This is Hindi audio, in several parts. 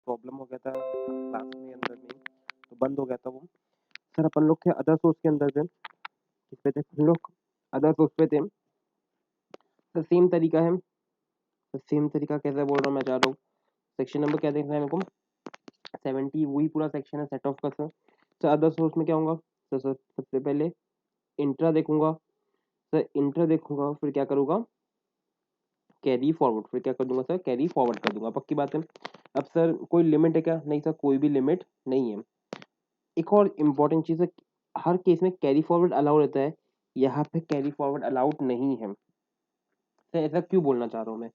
प्रॉब्लम हो गया था क्लास में अंदर में, तो बंद हो गया था वो। सर अपन लोग थे अदर सोर्स के अंदर थे, किस पे थे हम लोग? अदर सोर्स पे थे। सर सेम तरीका है। सर सेम तरीका कैसे बोल रहा हूँ मैं चाह रहा हूँ। सेक्शन नंबर क्या देखना है मेरे को? 70, वही पूरा सेक्शन है सेट ऑफ का सर। सर अदर सोर्स में क्या होगा? सर सबसे पहले इंट्रा देखूंगा। सर इंट्रा देखूंगा, फिर क्या करूंगा? Carry forward. फिर क्या कर दूंगा सर? कैरी फॉरवर्ड कर दूंगा। पक्की बात है। अब सर कोई लिमिट है क्या? नहीं सर, कोई भी लिमिट नहीं है। एक और इम्पॉर्टेंट चीज़ है, हर केस में कैरी फॉरवर्ड अलाउ रहता है, यहाँ पे कैरी फॉरवर्ड अलाउड नहीं है। सर ऐसा क्यों बोलना चाह रहा हूँ मैं?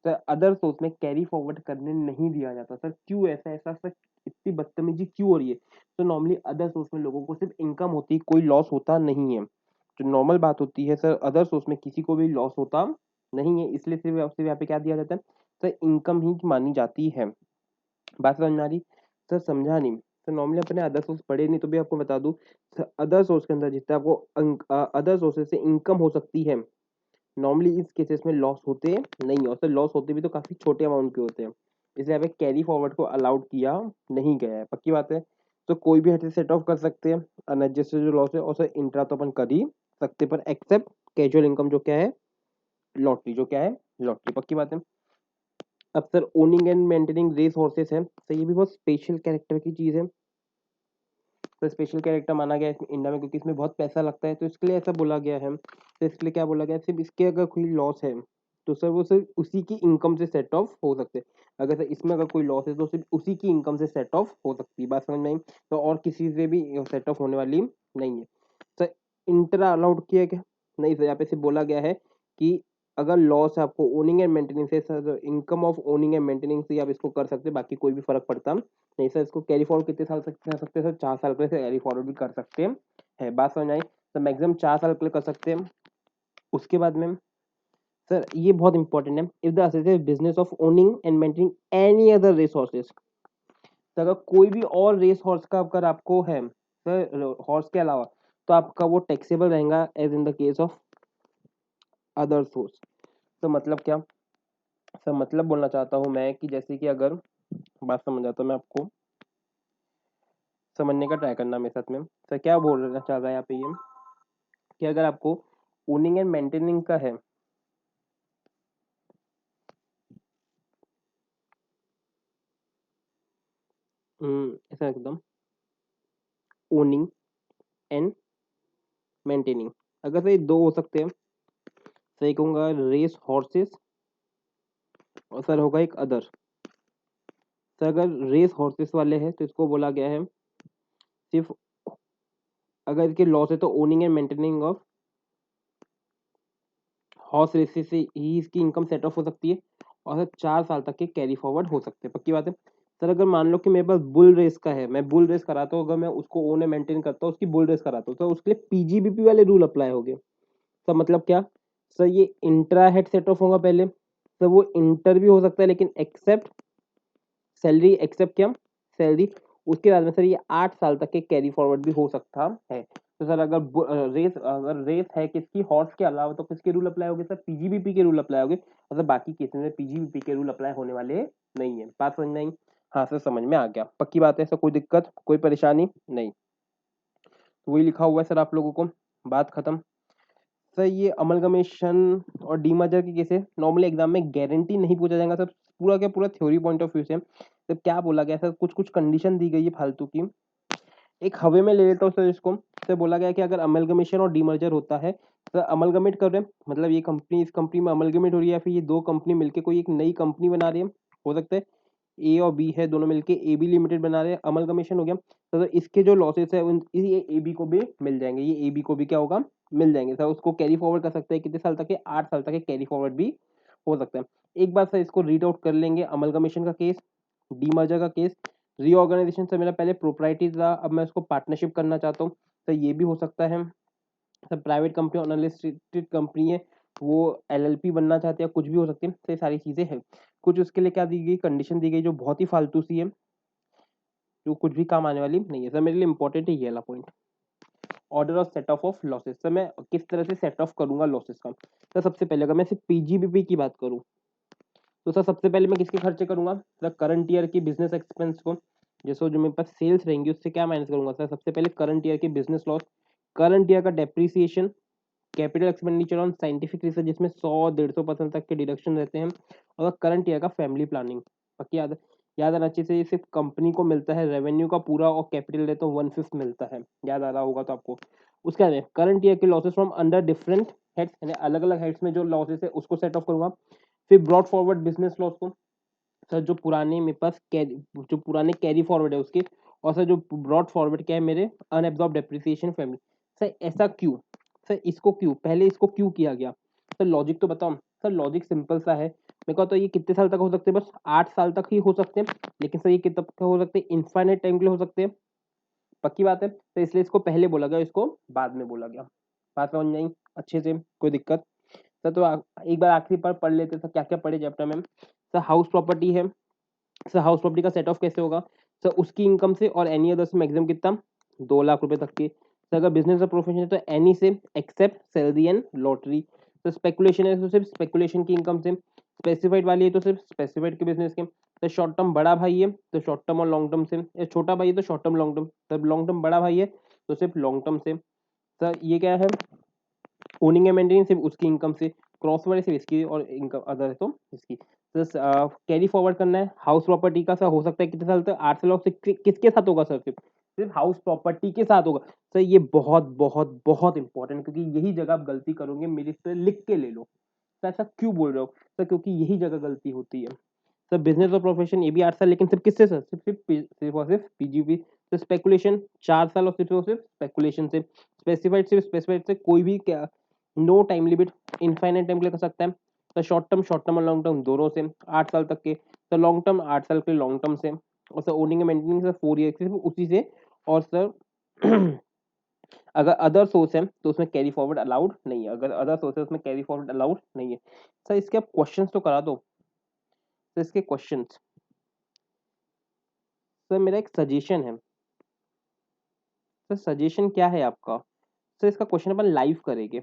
सर अदर सोर्स में कैरी फॉरवर्ड करने नहीं दिया जाता। सर क्यों ऐसा ऐसा सर, इतनी बदतमीजी क्यों हो रही है? तो नॉर्मली अदर सोर्स में लोगों को सिर्फ इनकम होती है, कोई लॉस होता नहीं है। जो नॉर्मल बात होती है सर, अदर सोर्स में किसी को भी लॉस होता नहीं है, इसलिए सिर्फ यहाँ पे क्या दिया जाता है? सर इनकम ही मानी जाती है। बात समझ में आ रही? सर समझा नहीं। सर नॉर्मली अपने अदर सोर्स पढ़े नहीं, तो भी आपको बता दूं, अदर सोर्स के अंदर जितना आपको अदर सोर्सेज से इनकम हो सकती है, नॉर्मली इस केसेस में लॉस होते नहीं है, और सर लॉस होते भी तो काफी छोटे अमाउंट के होते हैं, इसलिए यहाँ पे कैरी फॉरवर्ड को अलाउड किया नहीं गया है। पक्की बात है। तो कोई भी हट सेट ऑफ कर सकते हैं अनएडजस्टेड जो लॉस है, और सर इंट्रा तो अपन कर ही सकते, पर एक्सेप्ट कैजुअल इनकम जो क्या है? लॉटरी। जो क्या है? लॉटरी। पक्की बात है। अब sir owning and maintaining race horses है, तो ये भी बहुत स्पेशल कैरेक्टर की चीज है। तो स्पेशल कैरेक्टर माना गया है इसमें इंडिया में, क्योंकि इसमें बहुत पैसा लगता है, तो इसके लिए ऐसा बोला गया है। तो इसके लिए क्या बोला गया है? सिर्फ इसके अगर कोई लॉस है, तो सर वो सिर्फ उसी की इनकम से सेट ऑफ हो सकते हैं। अगर सर इसमें अगर कोई लॉस है, तो सिर्फ उसी की इनकम से सेट ऑफ हो सकती है। बात समझ में आई? तो और किसी से भी सेट ऑफ होने वाली नहीं है। सर इंट्रा अलाउड किया क्या? नहीं सर, यहाँ पे सिर्फ बोला गया है कि अगर लॉस है आपको ओनिंग एंड मेंटेनिंग से, sir income of owning and maintaining से आप इसको कर सकते हैं, बाकी कोई भी फर्क पड़ता नहीं। सर इसको कैरी फॉरवर्ड कितने साल तक कर सकते हैं? सर 4 साल के लिए कैरी फॉरवर्ड भी कर सकते हैं। बात समझ आई? तो मैक्सिमम 4 साल के लिए कर सकते हैं। उसके बाद में सर ये बहुत इंपॉर्टेंट है, if the asset business of owning and maintaining any other resources. तो अगर कोई भी और रेस हॉर्स का अगर आपको है सर, हॉर्स के अलावा, तो आपका वो टैक्सेबल रहेगा as in the case of other source. तो मतलब क्या? सर मतलब बोलना चाहता हूँ मैं कि जैसे कि अगर बात समझ आता, मैं आपको समझने का ट्राई करना मेरे साथ में। सर क्या बोलना चाह रहा है यहाँ पे ये, कि अगर आपको ओनिंग एंड मेंटेनिंग का है, ऐसा एकदम ओनिंग एंड मेंटेनिंग, अगर सर ये दो हो सकते हैं, सही कहूँगा रेस हॉर्सेस, और सर होगा एक अदर। सर अगर रेस हॉर्सेस वाले हैं, तो इसको बोला गया है सिर्फ अगर इसके लॉस है, तो owning and maintaining of horse races से ही इसकी इनकम सेट ऑफ हो सकती है, और सर 4 साल तक के कैरी फॉरवर्ड हो सकते हैं। पक्की बात है। सर अगर मान लो कि मेरे पास बुल रेस का है, मैं बुल रेस कराता हूँ, अगर मैं उसको ओन एंड मेंटेन करता हूँ, उसकी बुल रेस कराता हूँ, तो उसके लिए पीजीबीपी वाले रूल अप्लाई हो गए। सर मतलब क्या? सर ये इंट्रा हेड सेट ऑफ होगा पहले, सर वो इंटर भी हो सकता है, लेकिन एक्सेप्ट सैलरी। एक्सेप्ट क्या? सैलरी। उसके बाद में सर ये 8 साल तक के कैरी फॉरवर्ड भी हो सकता है। तो सर अगर रेस है किसकी? हॉर्स के अलावा, तो किसके रूल अप्लाई होंगे? सर पीजीबीपी के रूल अप्लाई होंगे, और सर बाकी केसेस में पीजीबीपी के रूल अप्लाई होने वाले नहीं है। बात समझ में आई? हाँ सर समझ में आ गया। पक्की बात है सर, कोई दिक्कत कोई परेशानी नहीं। तो वही लिखा हुआ है सर आप लोगों को। बात खत्म। सर ये अमलगमेशन और डीमर्जर के केसेस नॉर्मली एग्जाम में गारंटी नहीं पूछा जाएगा सर, पूरा क्या पूरा थ्योरी पॉइंट ऑफ व्यू से। तो क्या बोला गया सर, कुछ कुछ कंडीशन दी गई है फालतू की, एक हवे में ले लेता हूँ सर इसको। सर बोला गया कि अगर अमलगमेशन और डीमर्जर होता है, सर अमलगमेट कर रहे हैं, मतलब ये कंपनी इस कंपनी में अमलगमेट हो रही है, या फिर ये दो कंपनी मिलकर कोई एक नई कंपनी बना रही है, हो सकता है ए और बी है, दोनों मिलके ए बी लिमिटेड बना रहे हैं, अमलगमेशन हो गया। तो इसके जो लॉसेस है ये ए बी को भी मिल जाएंगे, ये ए बी को भी क्या होगा? मिल जाएंगे। सर उसको कैरी फॉरवर्ड कर सकते हैं कितने साल तक के? 8 साल तक के कैरी फॉरवर्ड भी हो सकता है। एक बार सर इसको रीड आउट कर लेंगे, अमलगमेशन का केस, डीमर्जर का केस, रीऑर्गेनाइजेशन से मेरा पहले प्रोप्राइटी था, अब मैं इसको पार्टनरशिप करना चाहता हूँ, तो ये भी हो सकता है। सब प्राइवेट कंपनी और अनलिस्टेड कंपनी है, वो एलएलपी बनना चाहते हैं, कुछ भी हो सकती है। तो ये सारी चीजें हैं। कुछ उसके लिए क्या दी गई? कंडीशन दी गई जो बहुत ही फालतू सी है, जो कुछ भी काम आने वाली नहीं है। सर मेरे लिए इंपॉर्टेंट है ये वाला point, order of set of losses. Sir मैं किस तरह से सेट ऑफ करूंगा लॉसेस का? तो सबसे पहले अगर मैं सिर्फ पीजीबीपी की बात करूं, तो सर सबसे पहले मैं किसके खर्चे करूंगा सर, करंट ईयर की बिजनेस एक्सपेंस को, जैसे जो मेरे पास सेल्स रहेंगी उससे क्या माइनस करूंगा सर, सबसे पहले करंट ईयर की बिजनेस लॉस, करंट ईयर का depreciation, capital expenditure on scientific research जिसमें 100-150% तक के डिडक्शन रहते हैं, और करंट ईयर का फैमिली प्लानिंग। बाकी याद आना चाहिए, ये सिर्फ कंपनी को मिलता है रेवेन्यू का पूरा, और कैपिटल है तो 1/5 मिलता है, याद आ रहा होगा तो आपको। उसके बाद करंट ईयर के losses from under different heads, यानी अलग अलग हेड्स में जो लॉसेस है उसको सेट ऑफ करूंगा। फिर ब्रॉड फॉरवर्ड बिजनेस लॉस को, सर जो पुराने मेरे पास जो पुराने कैरी फॉरवर्ड है उसके, और सर जो ब्रॉड फॉरवर्ड क्या है मेरे अनएब्जॉर्ब डेप्रिसिएशन फैमिली। सर ऐसा क्यों, सर इसको क्यों, पहले इसको क्यों किया गया सर, लॉजिक तो बताओ सर। लॉजिक सिंपल सा है, मेरे को तो ये कितने साल तक हो सकते हैं, बस 8 साल तक ही हो सकते हैं, लेकिन सर ये कितने तक हो सकते हैं, इनफाइनाइट टाइम के लिए हो सकते हैं, पक्की बात है। तो इसलिए इसको पहले बोला गया, इसको बाद में बोला गया। बात समझ नहीं अच्छे से, कोई दिक्कत सर? तो एक बार आखिरी पर पढ़ लेते सर, क्या क्या पढ़े चैप्टर में। सर हाउस प्रॉपर्टी है, सर हाउस प्रॉपर्टी का सेट ऑफ कैसे होगा सर, उसकी इनकम से और एनी अदर से मैक्सिमम कितना, 2 लाख रुपए तक की। सर अगर बिजनेस का प्रोफेशन है तो एनी से एक्सेप्ट सैलरी एंड लॉटरी। तो स्पेकुलेशन है तो सिर्फ स्पेकुलेशन की इनकम से, स्पेसिफाइड वाली है तो सिर्फ स्पेसिफाइड के बिजनेस के। तो शॉर्ट टर्म बड़ा भाई है तो शॉर्ट टर्म और लॉन्ग टर्म से, या छोटा भाई है तो शॉर्ट टर्म लॉन्ग टर्म, तब लॉन्ग टर्म बड़ा भाई है तो सिर्फ लॉन्ग टर्म से। सर ये क्या है, ओनिंग एंड मेंटेनिंग सिर्फ उसकी इनकम से, क्रॉस वर्ड सिर्फ इसकी, और इनकम अदर है तो इसकी। सर कैरी फॉरवर्ड करना है हाउस प्रॉपर्टी का, सर हो सकता है कितने साल तक, 8 साल, और किसके साथ होगा सर, सिर्फ सिर्फ हाउस प्रॉपर्टी के साथ होगा। सर ये बहुत बहुत बहुत इंपॉर्टेंट, क्योंकि यही जगह आप गलती करोगे, मेरे से लिख के ले लो। सर ऐसा क्यों बोल रहे हो सर, क्योंकि यही जगह गलती होती है। सर बिजनेस और प्रोफेशन ये भी 8 साल, लेकिन सिर्फ किससे सर, सिर्फ सिर्फ सिर्फ और सिर्फ पीजीपी। तो स्पेकुलेशन 4 साल, और सिर्फ स्पेकुलेशन से। स्पेसिफाइड सिर्फ स्पेसिफाइड से, कोई भी क्या, no time limit, infinite time के लिए कर सकता है। तो शॉर्ट टर्म और लॉन्ग टर्म दोनों से 8 साल तक के, तो लॉन्ग टर्म 8 साल के लॉन्ग टर्म से। और sir owning and maintaining sir 4 year सिर्फ उसी से। और सर अगर अदर सोर्स है तो उसमें कैरी फॉरवर्ड अलाउड नहीं है, अगर अदर सोर्स है उसमें कैरी फॉरवर्ड अलाउड नहीं है। सर इसके आप क्वेश्चंस तो करा दो, तो इसके क्वेश्चंस, सर मेरा एक सजेशन है। सर सजेशन क्या है आपका, सर इसका क्वेश्चन अपन लाइव करेंगे।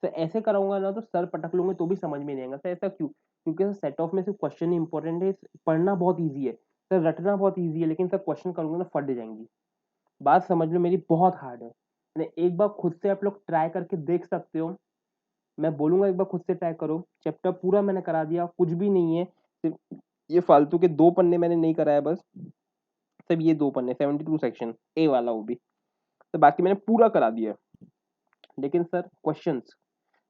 सर ऐसे कराऊंगा ना तो सर पटक लूंगे तो भी समझ में नहीं आएगा सर, ऐसा क्यों, क्योंकि सर सेट ऑफ में सिर्फ क्वेश्चन ही इंपॉर्टेंट है, पढ़ना बहुत ईजी है सर, रटना बहुत ईजी है, लेकिन सर क्वेश्चन करूंगा ना फट जाएंगी। बात समझ लो मेरी, बहुत हार्ड है। एक बार खुद से आप लोग ट्राई करके देख सकते हो, मैं बोलूंगा एक बार खुद से ट्राई करो, चैप्टर पूरा मैंने करा दिया, कुछ भी नहीं है, सिर्फ ये फालतू के 2 पन्ने मैंने नहीं कराया बस, सिर्फ ये 2 पन्ने, 72 सेक्शन ए वाला वो भी, तो बाकी मैंने पूरा करा दिया है। लेकिन सर क्वेश्चंस,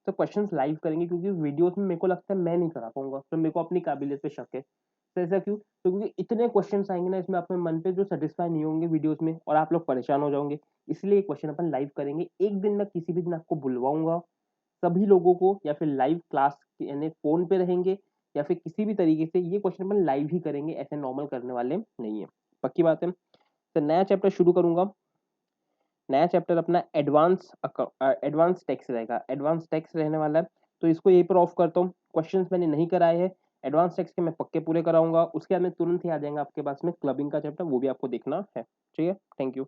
तो क्वेश्चंस लाइव करेंगे, क्योंकि वीडियोस में मेरे को लगता है मैं नहीं करा पाऊंगा, तो मेरे को अपनी काबिलियत पे शक है। तो ऐसा क्यों, तो क्योंकि इतने क्वेश्चंस आएंगे ना इसमें, अपने मन पे जो सेटिस्फाई नहीं होंगे वीडियोस में, और आप लोग परेशान हो जाओगे। इसलिए क्वेश्चन अपन लाइव करेंगे, एक दिन मैं किसी भी दिन आपको बुलवाऊंगा सभी लोगों को, या फिर लाइव क्लास यानी फोन पे रहेंगे, या फिर किसी भी तरीके से ये क्वेश्चन अपन लाइव ही करेंगे, ऐसे नॉर्मल करने वाले नहीं है, पक्की बात है। तो नया चैप्टर शुरू करूंगा, नया चैप्टर अपना एडवांस टैक्स रहेगा, एडवांस टैक्स रहने वाला है। तो इसको यहीं पर ऑफ करता हूँ, क्वेश्चंस मैंने नहीं कराए हैं, एडवांस टैक्स के मैं पक्के पूरे कराऊंगा, उसके बाद में तुरंत ही आ जाएगा आपके पास में क्लबिंग का चैप्टर, वो भी आपको देखना है। ठीक है, थैंक यू।